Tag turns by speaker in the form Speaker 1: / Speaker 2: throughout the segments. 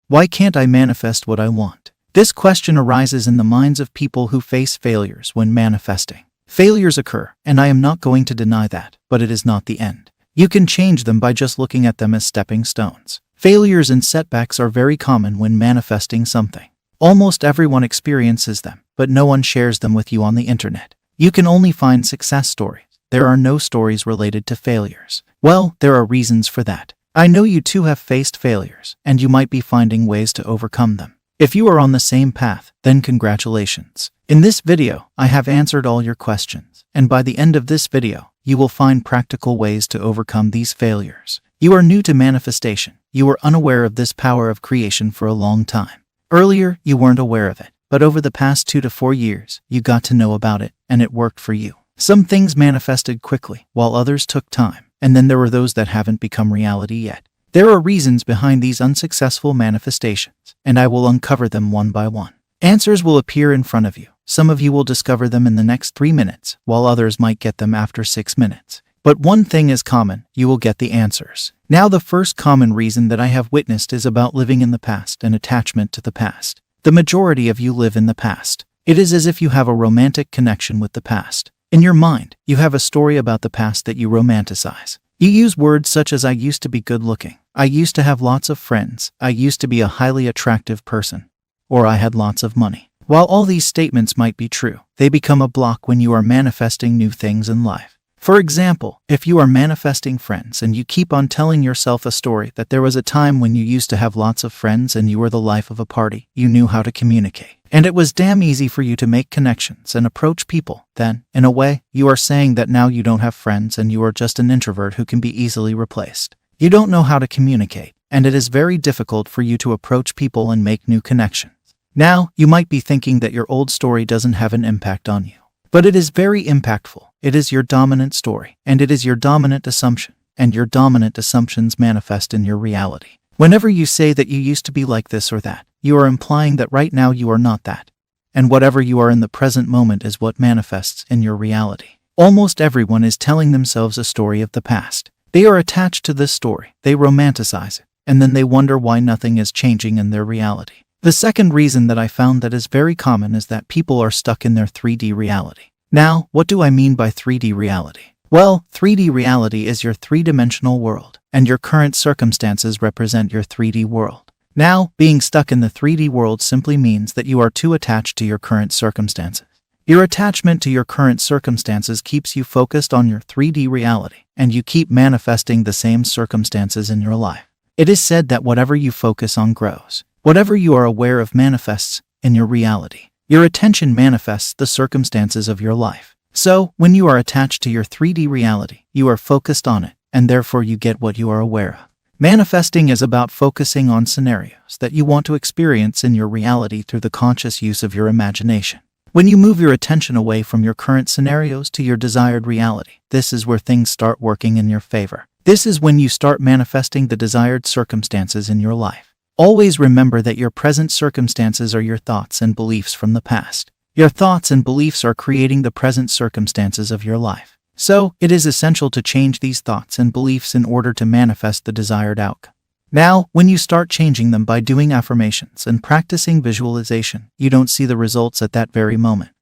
Speaker 1: Why can't I manifest what I want? This question arises in the minds of people who face failures when manifesting. Failures occur, and I am not going to deny that, but it is not the end. You can change them by just looking at them as stepping stones. Failures and setbacks are very common when manifesting something. Almost everyone experiences them, but no one shares them with you on the internet. You can only find success stories. There are no stories related to failures. Well, there are reasons for that. I know you too have faced failures, and you might be finding ways to overcome them. If you are on the same path, then congratulations. In this video, I have answered all your questions, and by the end of this video, you will find practical ways to overcome these failures. You are new to manifestation. You were unaware of this power of creation for a long time. Earlier, you weren't aware of it, but over the past 2 to 4 years, you got to know about it, and it worked for you. Some things manifested quickly, while others took time, and then there were those that haven't become reality yet. There are reasons behind these unsuccessful manifestations, and I will uncover them one by one. Answers will appear in front of you. Some of you will discover them in the next 3 minutes, while others might get them after 6 minutes. But one thing is common, you will get the answers. Now, the first common reason that I have witnessed is about living in the past and attachment to the past. The majority of you live in the past. It is as if you have a romantic connection with the past. In your mind, you have a story about the past that you romanticize. You use words such as "I used to be good looking," "I used to have lots of friends," "I used to be a highly attractive person," or "I had lots of money." While all these statements might be true, they become a block when you are manifesting new things in life. For example, if you are manifesting friends and you keep on telling yourself a story that there was a time when you used to have lots of friends and you were the life of a party, you knew how to communicate, and it was damn easy for you to make connections and approach people, then, in a way, you are saying that now you don't have friends and you are just an introvert who can be easily replaced. You don't know how to communicate, and it is very difficult for you to approach people and make new connections. Now, you might be thinking that your old story doesn't have an impact on you. But it is very impactful. It is your dominant story, and it is your dominant assumption, and your dominant assumptions manifest in your reality. Whenever you say that you used to be like this or that, you are implying that right now you are not that. And whatever you are in the present moment is what manifests in your reality. Almost everyone is telling themselves a story of the past. They are attached to this story, they romanticize it, and then they wonder why nothing is changing in their reality. The second reason that I found that is very common is that people are stuck in their 3D reality. Now, what do I mean by 3D reality? Well, 3D reality is your three-dimensional world, and your current circumstances represent your 3D world. Now, being stuck in the 3D world simply means that you are too attached to your current circumstances. Your attachment to your current circumstances keeps you focused on your 3D reality, and you keep manifesting the same circumstances in your life. It is said that whatever you focus on grows. Whatever you are aware of manifests in your reality. Your attention manifests the circumstances of your life. So, when you are attached to your 3D reality, you are focused on it, and therefore you get what you are aware of. Manifesting is about focusing on scenarios that you want to experience in your reality through the conscious use of your imagination. When you move your attention away from your current scenarios to your desired reality, this is where things start working in your favor. This is when you start manifesting the desired circumstances in your life. Always remember that your present circumstances are your thoughts and beliefs from the past. Your thoughts and beliefs are creating the present circumstances of your life. So, it is essential to change these thoughts and beliefs in order to manifest the desired outcome. Now, when you start changing them by doing affirmations and practicing visualization, you don't see the results at that very moment,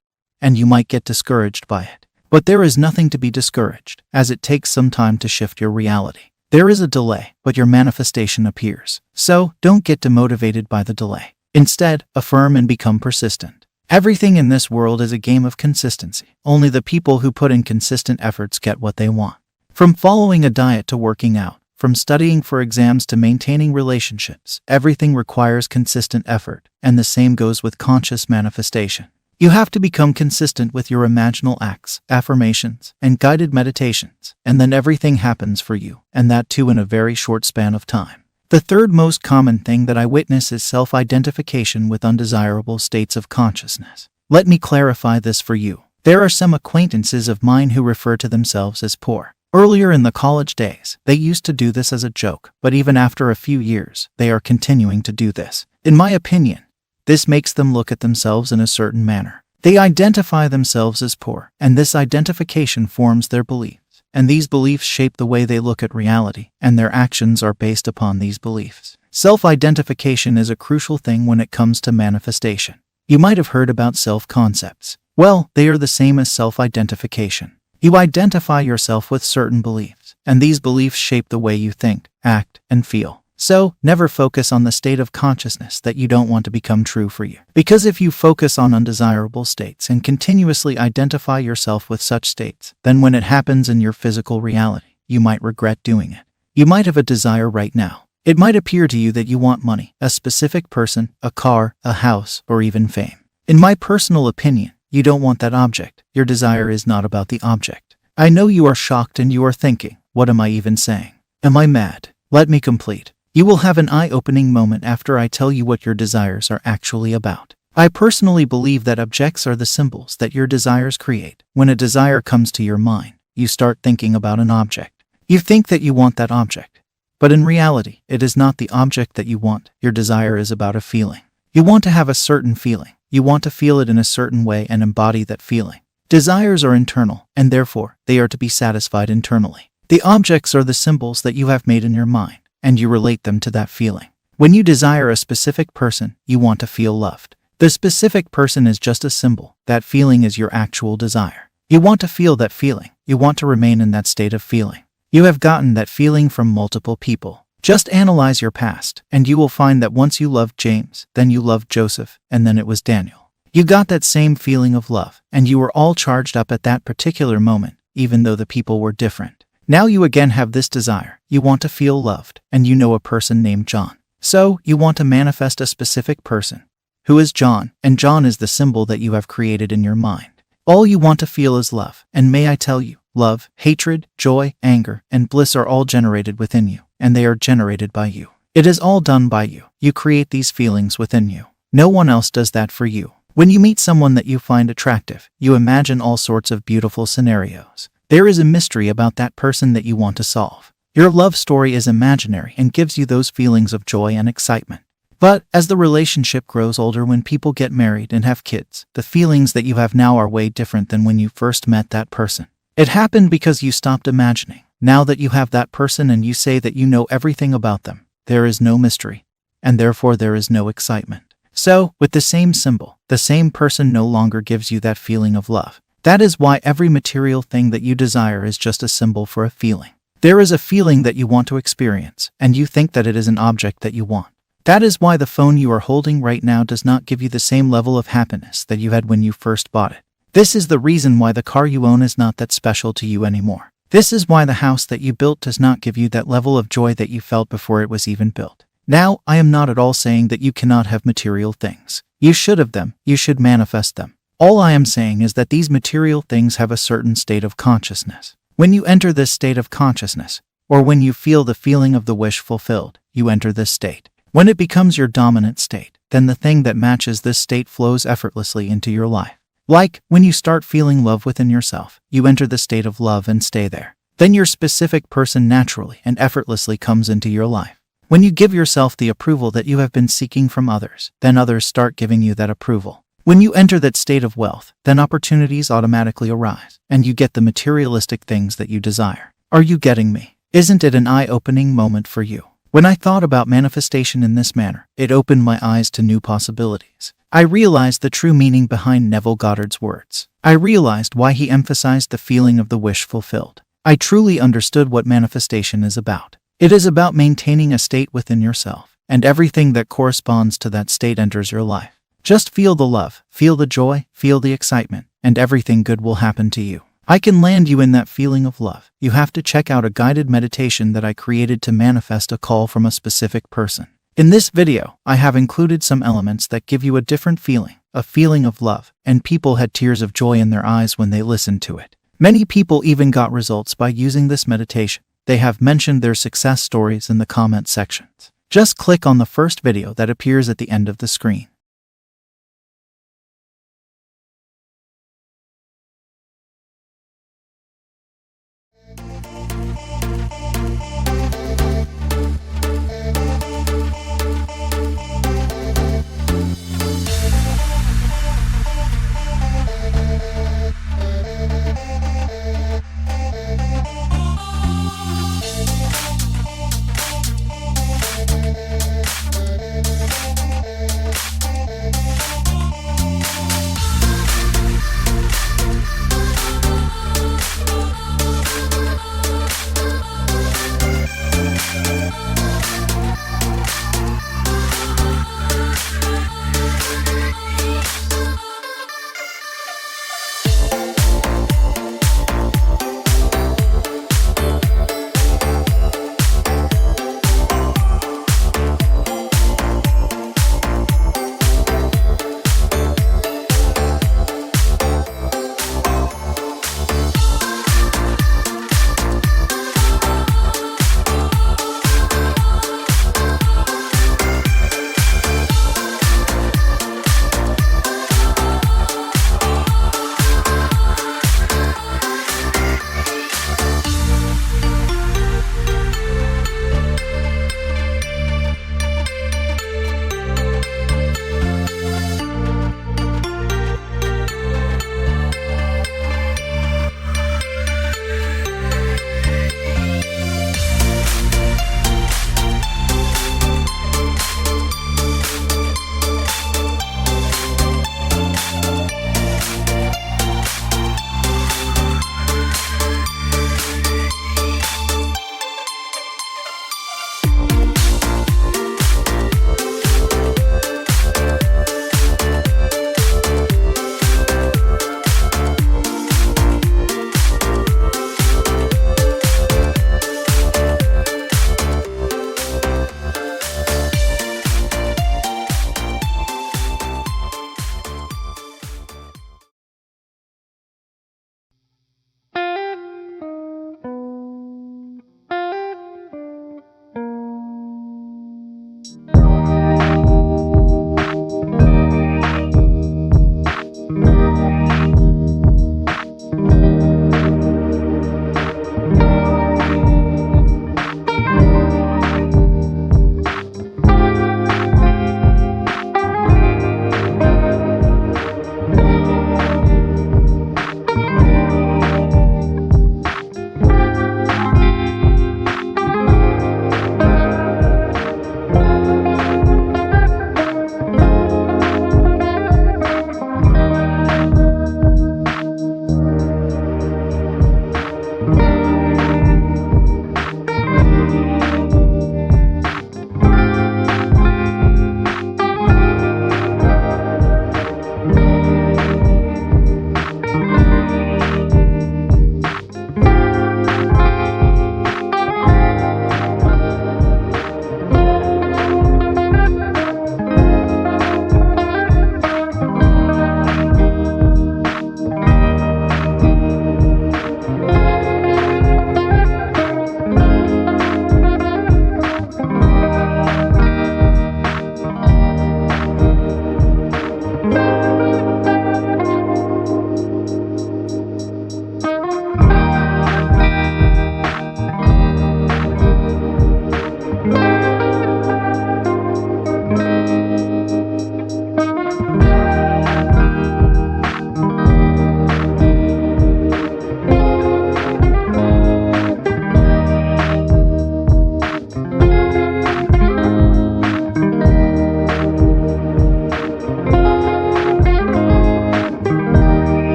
Speaker 1: and you might get discouraged by it. But there is nothing to be discouraged, as it takes some time to shift your reality. There is a delay, but your manifestation appears. So, don't get demotivated by the delay. Instead, affirm and become persistent. Everything in this world is a game of consistency. Only the people who put in consistent efforts get what they want. From following a diet to working out, from studying for exams to maintaining relationships, everything requires consistent effort, and the same goes with conscious manifestation. You have to become consistent with your imaginal acts, affirmations, and guided meditations, and then everything happens for you, and that too in a very short span of time. The third most common thing that I witness is self-identification with undesirable states of consciousness. Let me clarify this for you. There are some acquaintances of mine who refer to themselves as poor. Earlier in the college days, they used to do this as a joke, but even after a few years, they are continuing to do this. In my opinion, this makes them look at themselves in a certain manner. They identify themselves as poor, and this identification forms their beliefs, and these beliefs shape the way they look at reality, and their actions are based upon these beliefs. Self-identification is a crucial thing when it comes to manifestation. You might have heard about self-concepts. Well, they are the same as self-identification. You identify yourself with certain beliefs, and these beliefs shape the way you think, act, and feel. So, never focus on the state of consciousness that you don't want to become true for you. Because if you focus on undesirable states and continuously identify yourself with such states, then when it happens in your physical reality, you might regret doing it. You might have a desire right now. It might appear to you that you want money, a specific person, a car, a house, or even fame. In my personal opinion, you don't want that object. Your desire is not about the object. I know you are shocked and you are thinking, what am I even saying? Am I mad? Let me complete. You will have an eye-opening moment after I tell you what your desires are actually about. I personally believe that objects are the symbols that your desires create. When a desire comes to your mind, you start thinking about an object. You think that you want that object. But in reality, it is not the object that you want. Your desire is about a feeling. You want to have a certain feeling. You want to feel it in a certain way and embody that feeling. Desires are internal, and therefore, they are to be satisfied internally. The objects are the symbols that you have made in your mind, and you relate them to that feeling. When you desire a specific person, you want to feel loved. The specific person is just a symbol. That feeling is your actual desire. You want to feel that feeling. You want to remain in that state of feeling. You have gotten that feeling from multiple people. Just analyze your past, and you will find that once you loved James, then you loved Joseph, and then it was Daniel. You got that same feeling of love, and you were all charged up at that particular moment, even though the people were different. Now you again have this desire. You want to feel loved, and you know a person named John. So, you want to manifest a specific person. Who is John? And John is the symbol that you have created in your mind. All you want to feel is love, and may I tell you, love, hatred, joy, anger, and bliss are all generated within you, and they are generated by you. It is all done by you. You create these feelings within you. No one else does that for you. When you meet someone that you find attractive, you imagine all sorts of beautiful scenarios. There is a mystery about that person that you want to solve. Your love story is imaginary and gives you those feelings of joy and excitement. But as the relationship grows older, when people get married and have kids, the feelings that you have now are way different than when you first met that person. It happened because you stopped imagining. Now that you have that person and you say that you know everything about them, there is no mystery, and therefore there is no excitement. So, with the same symbol, the same person no longer gives you that feeling of love. That is why every material thing that you desire is just a symbol for a feeling. There is a feeling that you want to experience, and you think that it is an object that you want. That is why the phone you are holding right now does not give you the same level of happiness that you had when you first bought it. This is the reason why the car you own is not that special to you anymore. This is why the house that you built does not give you that level of joy that you felt before it was even built. Now, I am not at all saying that you cannot have material things. You should have them. You should manifest them. All I am saying is that these material things have a certain state of consciousness. When you enter this state of consciousness, or when you feel the feeling of the wish fulfilled, you enter this state. When it becomes your dominant state, then the thing that matches this state flows effortlessly into your life. Like, when you start feeling love within yourself, you enter the state of love and stay there. Then your specific person naturally and effortlessly comes into your life. When you give yourself the approval that you have been seeking from others, then others start giving you that approval. When you enter that state of wealth, then opportunities automatically arise, and you get the materialistic things that you desire. Are you getting me? Isn't it an eye-opening moment for you? When I thought about manifestation in this manner, it opened my eyes to new possibilities. I realized the true meaning behind Neville Goddard's words. I realized why he emphasized the feeling of the wish fulfilled. I truly understood what manifestation is about. It is about maintaining a state within yourself, and everything that corresponds to that state enters your life. Just feel the love, feel the joy, feel the excitement, and everything good will happen to you. I can land you in that feeling of love. You have to check out a guided meditation that I created to manifest a call from a specific person. In this video, I have included some elements that give you a different feeling, a feeling of love, and people had tears of joy in their eyes when they listened to it. Many people even got results by using this meditation. They have mentioned their success stories in the comment sections. Just click on the first video that appears at the end of the screen.